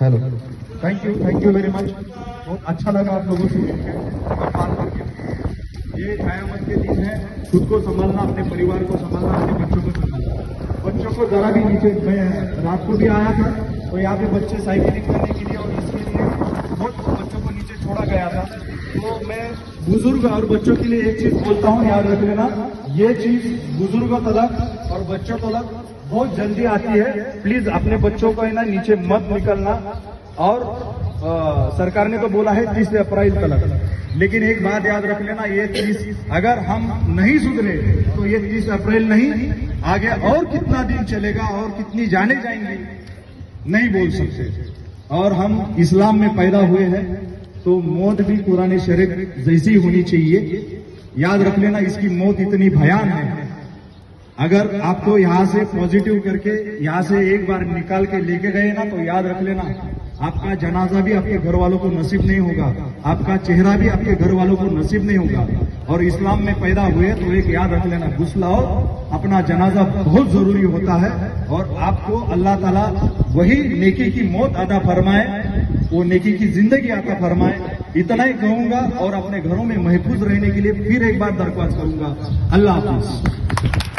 Hello, thank you very much. बहुत अच्छा लगा आप लोगों से मिलकर। ये कयामत के दिन है, खुद को संभालना, अपने परिवार को संभालना, अपने बच्चों को संभालना। बच्चों को जरा भी नीचे, मैं रात को भी आया था तो यहाँ पे बच्चे साइकिलिंग करने के लिए और इसके लिए बहुत बच्चों को नीचे छोड़ा गया था। तो मैं बुजुर्ग और बच्चों के लिए एक चीज बोलता हूँ, याद रख लेना, ये चीज बुजुर्गों तक और बच्चों तक बहुत जल्दी आती है। प्लीज अपने बच्चों को है ना नीचे मत निकलना। और सरकार ने तो बोला है 30 अप्रैल तक, लेकिन एक बात याद रख लेना, ये 30 अगर हम नहीं सुधरे तो ये 30 अप्रैल नहीं, आगे और कितना दिन चलेगा और कितनी जाने जाएंगी नहीं बोल सकते। और हम इस्लाम में पैदा हुए हैं तो मौत भी कुरान शरीफ जैसी होनी चाहिए। याद रख लेना, इसकी मौत इतनी भयान है। अगर आपको यहाँ से पॉजिटिव करके यहाँ से एक बार निकाल के लेके गए ना, तो याद रख लेना, आपका जनाजा भी आपके घर वालों को नसीब नहीं होगा, आपका चेहरा भी आपके घर वालों को नसीब नहीं होगा। और इस्लाम में पैदा हुए तो एक याद रख लेना, गुस्लाओ अपना जनाजा बहुत जरूरी होता है। और आपको अल्लाह ताला वही नेकी की मौत अदा फरमाए, वो नेकी की जिंदगी अता फरमाए। इतना ही कहूंगा और अपने घरों में महफूज रहने के लिए फिर एक बार दरख्वास्त करूंगा। अल्लाह हाफिज।